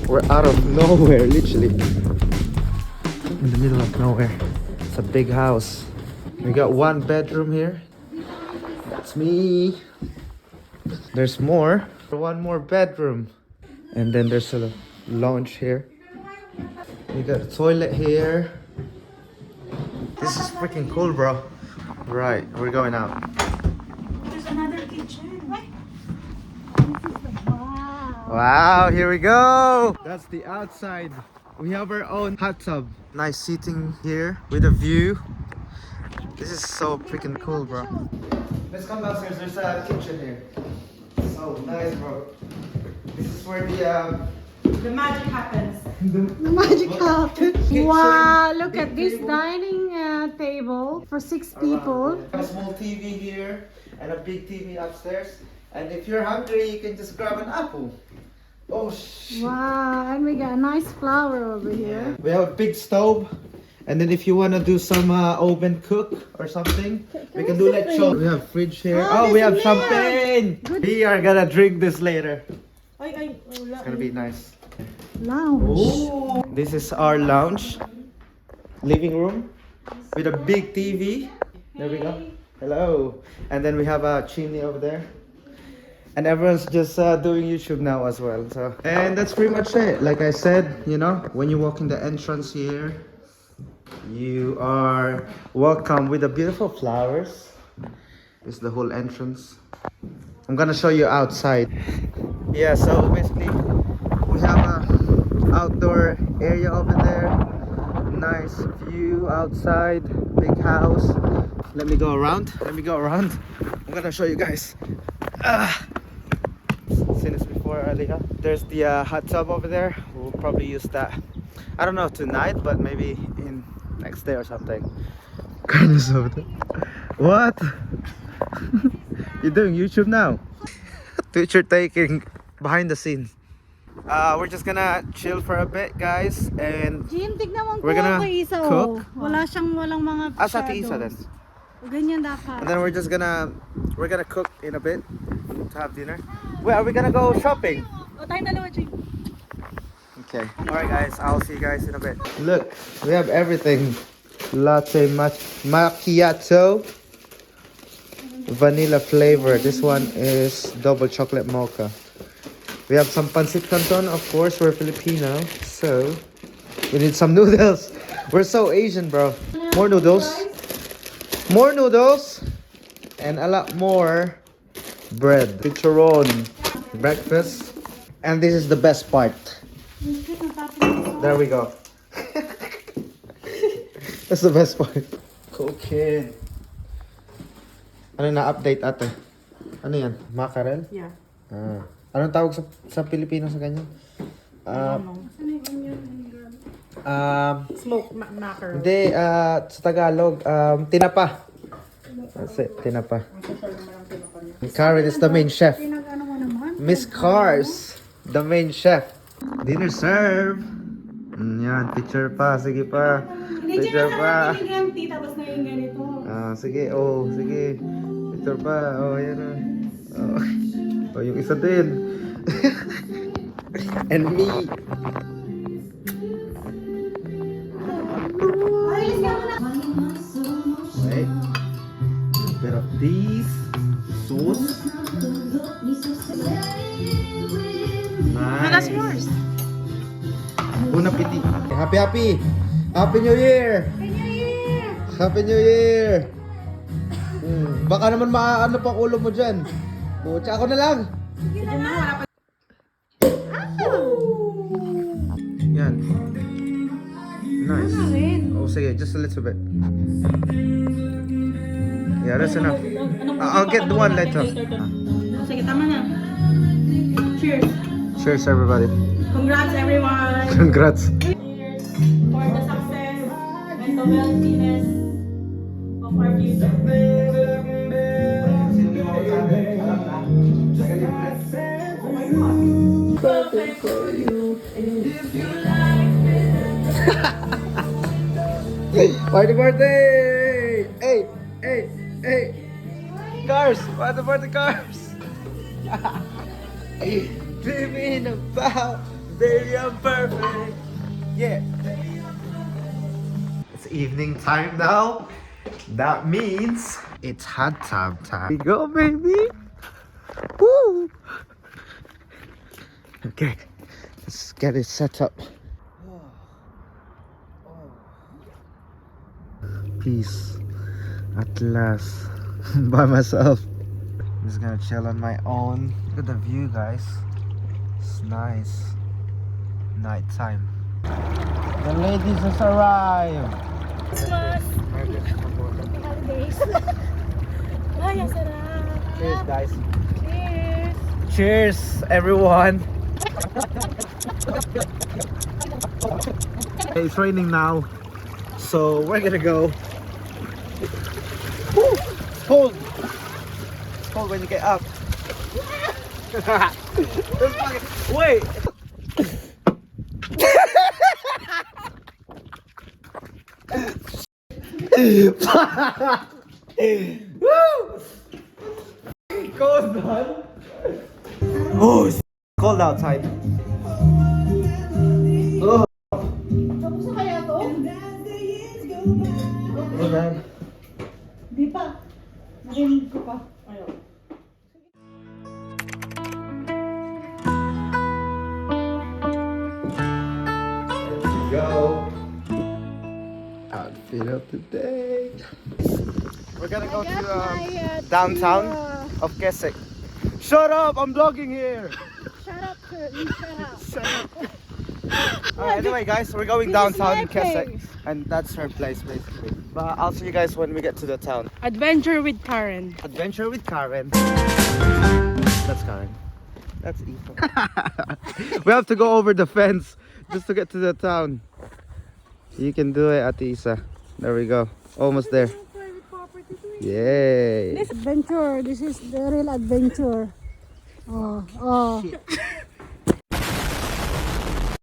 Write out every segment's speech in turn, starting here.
We're out of nowhere, literally. In the middle of nowhere. It's a big house. We got one bedroom here. That's me. There's more. One more bedroom. And then there's a lounge here. We got a toilet here. This is freaking cool, bro. Right, we're going out. There's another kitchen. Wow, here we go. That's the outside. We have our own hot tub. Nice seating here with a view. This is so freaking cool, bro. Let's come downstairs. There's a kitchen here. So nice, bro. This is where The magic happens. the Magic happens. Kitchen, Wow, look big at this table. dining table for 6 people. A small TV here and a big TV upstairs. And if you're hungry, you can just grab an apple. Oh shit. Wow, and we got a nice flower over here. We have a big stove. And then if you want to do some oven cook or something, we can do lechon. We have fridge here. Oh, Oh, we there's have a milk. champagne. Good. We are gonna drink this later. Ay, It's gonna be nice. Lounge. This is our lounge, living room with a big TV. There we go. Hello. And then we have a chimney over there. And everyone's just doing YouTube now as well. So, and that's pretty much it. Like I said, you know, when you walk in the entrance here, you are welcome with the beautiful flowers. This is the whole entrance. I'm gonna show you outside. Yeah, so basically we have a outdoor area over there. Nice view outside, big house. Let me go around. I'm gonna show you guys. Seen this before earlier. There's the hot tub over there. We'll probably use that. I don't know tonight, but maybe in next day or something. Kindness over there. What? You doing YouTube now? Picture taking behind the scenes. We're just gonna chill for a bit, guys, and Jim, tignan mo We're gonna kay Isa. cook. Walang mga sa Ate Isa then. Ganyan dapat. And then we're gonna cook in a bit to have dinner. Where are we gonna go shopping? O tayo dalawa, Jim. Okay. Alright guys, I'll see you guys in a bit. Look, we have everything. Latte macchiato. Vanilla flavor. This one is double chocolate mocha. We have some pancit canton, of course, we're Filipino. So, we need some noodles. We're so Asian, bro. More noodles. More noodles. And a lot more bread. Chicharon. Breakfast. And this is the best part. There we go. That's the best part. Cooking. Ano na-update ate? Ano yan? Mackerel? Yeah. Anong tawag sa Pilipino sa ganyan? Smoked mackerel. Hindi, sa Tagalog, tinapa. That's it, tinapa. Karen is the main chef. Pinag-ano mo naman? Miss Cars, the main chef. Dinner serve. Yan, picture pa, sige pa. Hindi, Picture Jim, pa. empty, tapos na yung ganito. Sige, sige. Picture pa, yan na. Yung isa din. And me. Alis ka muna. Right. A bit of these sauce. Nice. That's yours. Bon appetit. Happy New Year. Happy New Year. Baka naman maano pang ulo mo dyan. Tsaka ako na lang. Yan. Nice. Oh, sige, just a little bit. Yeah, that's enough. I'll get the one later. Sige, tama na. Cheers. Cheers, everybody. Congrats, everyone. Congrats. For the success and the well-being of our future. Perfect for you. If you like it. Party birthday! Hey! Cars! Party cars! Dreaming about Baby, I'm perfect. Yeah. It's evening time now. That means it's hot tub time. Here we go, baby. Woo! Okay, let's get it set up. Peace at last. By myself. I'm just gonna chill on my own. Look at the view, guys. It's nice. Nighttime. The ladies has arrived. Holidays. Ay, ang sarap. Cheers, guys. Cheers. Cheers, everyone. It's raining now, so we're gonna go. Woo! It's cold. It's cold when you get up. Wait. Woo! Cold, man. Oh, it's cold outside. Oh. Tapos na kaya to? Oh, man. Di pa. Narinig ko pa. Ayaw. Go. Outfit of the day. We're gonna go to downtown of Keswick. Shut up! I'm vlogging here. Shut up, Curly. Shut up. Anyway, guys, we're going downtown in Keswick, and that's her place basically. But I'll see you guys when we get to the town. Adventure with Karen. Adventure with Karen. That's Karen. That's Ethan. We have to go over the fence just to get to the town. You can do it, Ate Isa. There we go. Almost there. Yay. This adventure. This is the real adventure. Oh.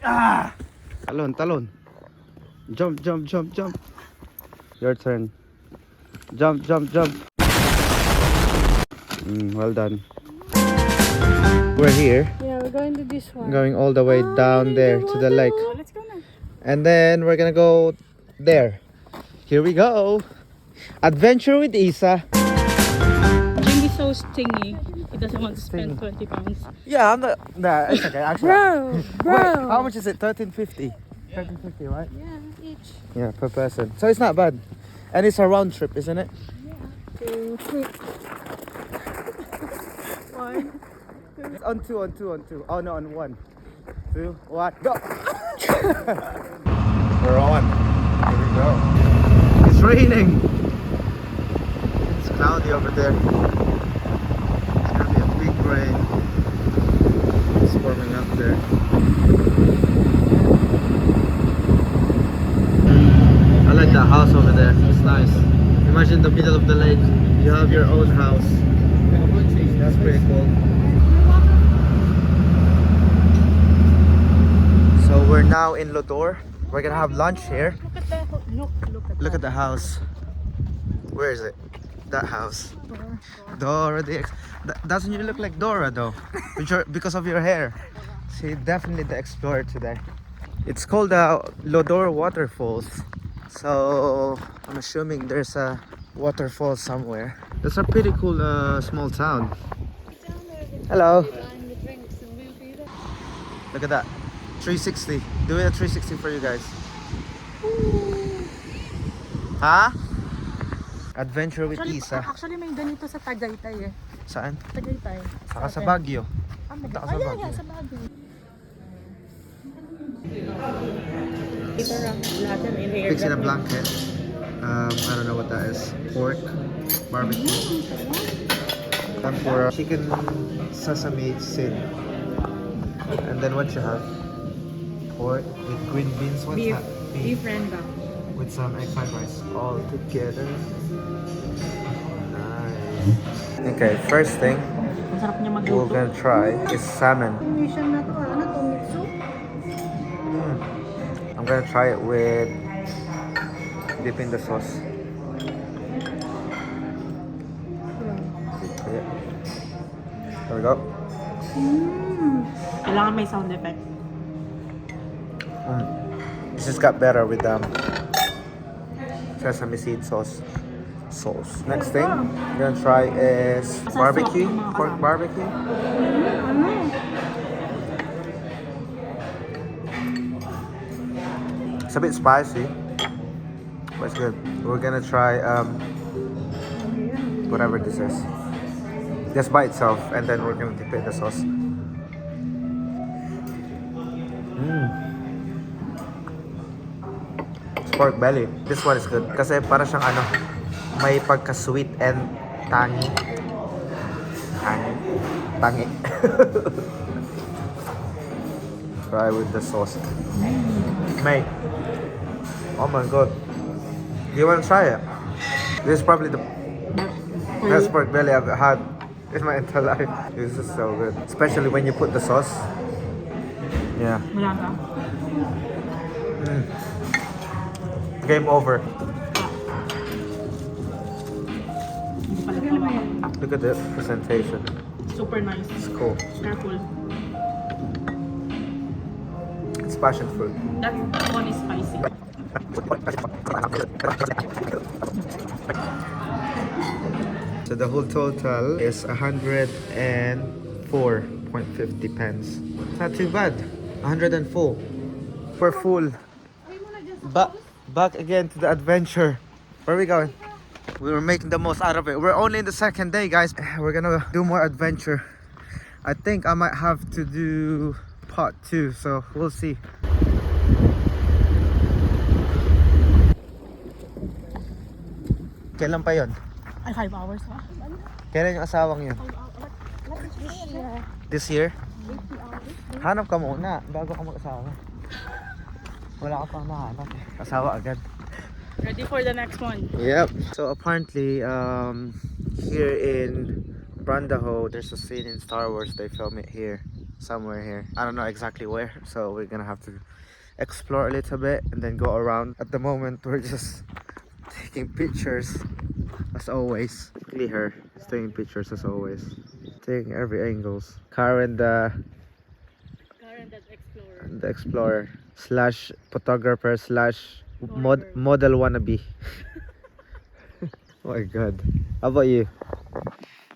Ah! Talon, talon. Jump, jump, jump, jump. Your turn. Jump, jump, jump. Well done. We're here. Yeah, we're going to this one. Going all the way down there to the lake. Let's go now. And then we're gonna go there. Here we go. Adventure with Isa. Jing is so stingy. He doesn't want to spend 20 pounds. Yeah, I'm not. Nah, it's okay. Actually, Bro. wait, how much is it? 13.50. 13.50, right? Yeah, each. Yeah, per person. So it's not bad. And it's a round trip, isn't it? 2, 3. 1. It's on two. Oh no, on 1, 2, 1, go! We're on. Here we go. It's raining. It's cloudy over there. It's gonna be a big rain. It's forming up there. I like that house over there. It's nice. Imagine the middle of the lake. You have your own house. That's pretty cool. So we're now in Lodore. We're gonna have lunch here. Look at the Look at the house. Where is it? That house. Dora the doesn't you look like Dora though? Because of your hair. See, definitely the explorer today. It's called Lodore Waterfalls. So I'm assuming there's a waterfall somewhere. It's a pretty cool small town. Hello. Look at that. 360. Doing a 360 for you guys. Huh? Adventure with Isa. Actually, may ganito sa Tagaytay eh. Saan? Tagaytay. Saka sa Baguio. Punta ka sa Yeah, Baguio. sa Baguio. Ito lang, lahat yan in Pigs in a blanket. I don't know what that is. Pork, barbecue, tempura, chicken sesame seed. And then what you have? Pork with green beans. What's Beef. that? Beef renda. With some egg fried rice all together. Nice. Okay, first thing Ang sarap niya we're magluto. gonna try is salmon. Mission na to, ano to, mitsu? I'm gonna try it with dipping the sauce. Yeah. There we go. Kailangan may sound effect. This just got better with sesame seed sauce. Next thing I'm gonna try is barbecue, pork barbecue. It's a bit spicy, but it's good. We're gonna try whatever this is, just by itself, and then we're gonna dip it in the sauce. It's pork belly. This one is good kasi para siyang ano, may pagka-sweet and tangy. Tangy. Try with the sauce. Mate. Oh my god. Do you want to try it? This is probably the best pork belly I've had in my entire life. This is so good. Especially when you put the sauce. Yeah. Game over. Look at the presentation. Super nice. It's cool. Careful. It's passion fruit. That one is spicy. So the whole total is 104.50 pence. It's not too bad. 104. We're full. Back again to the adventure. Where are we going? We were making the most out of it. We're only in the second day, guys. We're gonna do more adventure. I think I might have to do part 2, so we'll see. Kailan pa yon? Ay, 5 hours pa. Kailan yung asawang yun? This year? Hanap ka muna bago ka mag-asawa. Wala ka pang mahanap. Asawa agad. Ready for the next one. Yep. So apparently, here in Brandaho, there's a scene in Star Wars. They film it here, somewhere here. I don't know exactly where. So we're gonna have to explore a little bit and then go around. At the moment, we're just taking pictures, as always. Basically, her is taking pictures as always, taking every angles. Karen, the explorer slash photographer slash model wannabe. Oh my god. How about you?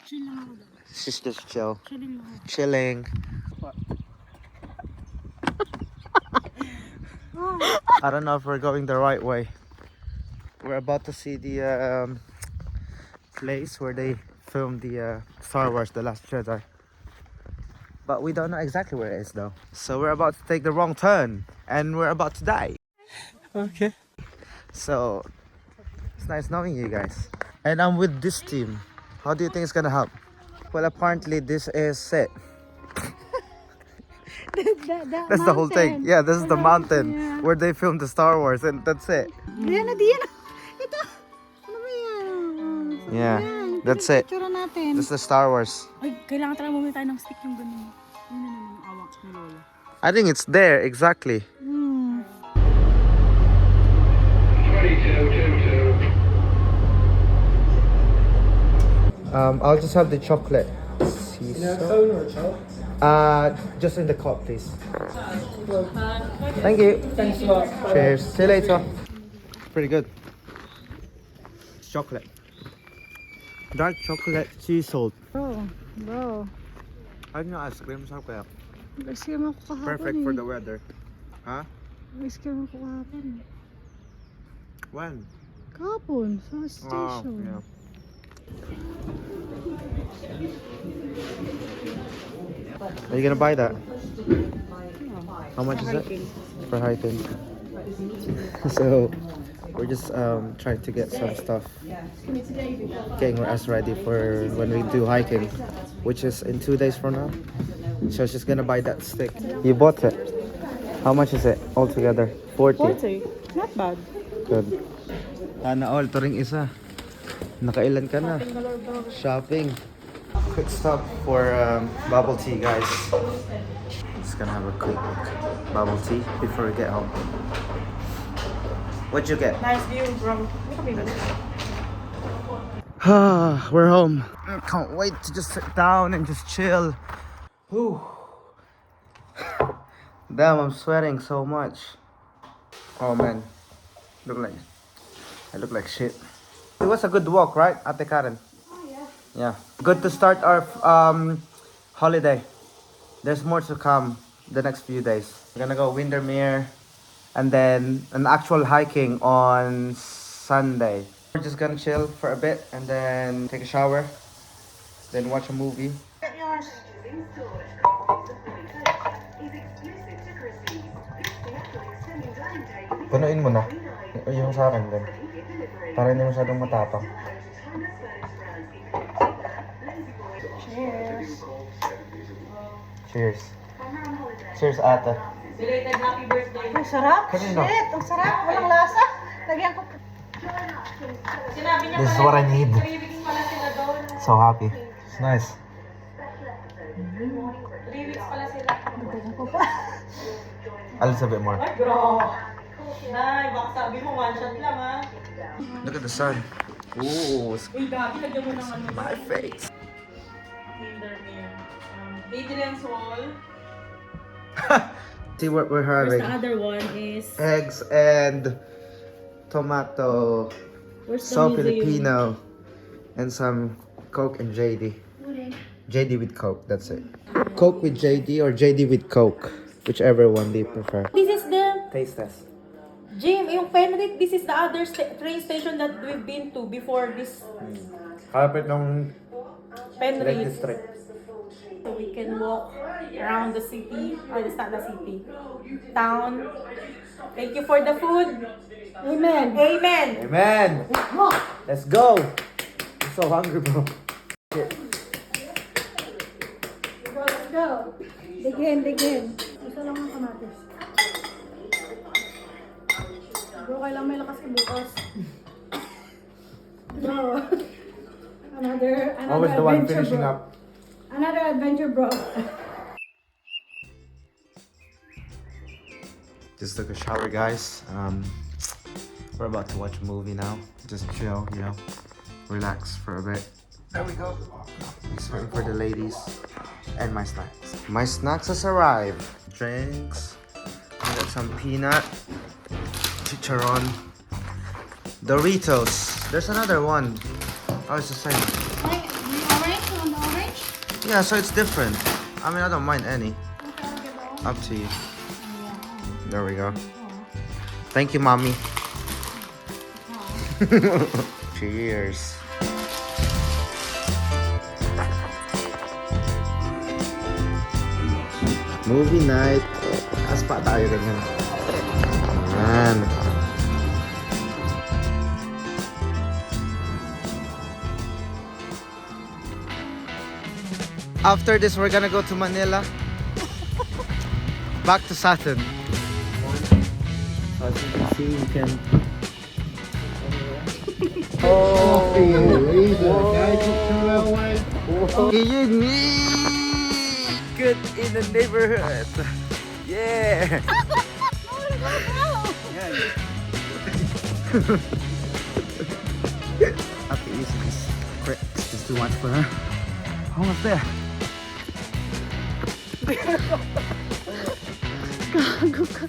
Chill lang ako. She's just chill. Chilling lang. Chilling. I don't know if we're going the right way. We're about to see the place where they filmed the Star Wars The Last Jedi. But we don't know exactly where it is though. So we're about to take the wrong turn and we're about to die. Okay. So it's nice knowing you guys. And I'm with this team. How do you think it's gonna help? Well, apparently this is it. That's the whole thing. Yeah, this is the mountain where they filmed the Star Wars, and that's it. Diyan na. Ito. Ano ba yan? Yeah, that's it. Picture natin. This is the Star Wars. Ay, kailangan talaga bumili tayo ng stick yung ganun. Yun na naman ang awak ni Lola. I think it's there exactly. I'll just have the chocolate. Cone or a chocolate? Just in the cup, please. Thank you. Thanks a lot. Cheers. See you later. Pretty good. Chocolate. Dark chocolate, sea salt. Bro. I know ice cream sa kaya. Ice cream ako kahapon. Perfect for the weather. Huh? Ice cream ako kahapon. When? Kahapon, sa Oh, station. yeah. Are you gonna buy that? How much is it? For hiking. So we're just trying to get some stuff, getting us ready for when we do hiking, which is in 2 days from now. So she's gonna buy that stick. You bought it. How much is it altogether? 40. Not bad. Good. Sana all, to ring isa. Nakailan ka na? Shopping. Quick stop for bubble tea, guys. Just gonna have a quick bubble tea before we get home. What'd you get? Nice view, bro. We're home. I can't wait to just sit down and just chill. Whew. Damn, I'm sweating so much. Oh man, I look like shit. It was a good walk, right, Ate Karen? Oh, yeah. Yeah, good to start our holiday. There's more to come the next few days. We're gonna go Windermere and then an actual hiking on Sunday. We're just gonna chill for a bit and then take a shower, then watch a movie. Punuin mo na. Yung sa akin din. Para hindi masyadong matapang. Cheers. Cheers. Cheers, ate. Belated happy birthday. Ang sarap. Kanino? Shit, ang sarap. Walang lasa. Lagyan ko. Sinabi niya This is what I need. 3 weeks pala sila doon. So happy. It's nice. 3 weeks pala sila. Lagyan ko pa. A little bit more. Ay, bro. Nay, baka sabi mo one shot lang ha. Look at the sun. Ooh, it's Uy, gabi, lagyan mo ng ano. my face. Windermere. Adrian's wall. See what we're Where's having. the other one is... Eggs and tomato. Where's the So museum? Filipino. And some Coke and JD. JD with Coke, that's it. Coke with JD or JD with Coke. Whichever one do you prefer. This is the... Taste test. Jim, yung Penrith, this is the other train station that we've been to before this Kapit ng Penrith. District. So we can walk around the city, or it's not the city, town. Thank you for the food. Amen. Amen. Amen! Let's go! I'm so hungry, bro. Let's go. Dig in, dig in. Isa lang ang kamatis. Bro, kailang may lakas ka bukas. Bro. Another Always the one adventure, finishing bro. up. Another adventure, bro. Just took a shower, guys. We're about to watch a movie now. Just chill, you know, relax for a bit. There we go. Just waiting for the ladies and my snacks. My snacks has arrived. Drinks. I got some peanut, chicharron, Doritos. There's another one. Oh, it's the same. Wait, the orange? On the orange? Yeah, so it's different. I mean, I don't mind any. Up to you. There we go. Thank you, mommy. Cheers. Movie night. Aspa tayo ganyan. Ayan. After this, we're gonna go to Manila. Back to Saturn. As you can see, we can. Oh, good in the neighborhood. Yeah. After using this crack, it's too much for her. Almost there. Gago ka.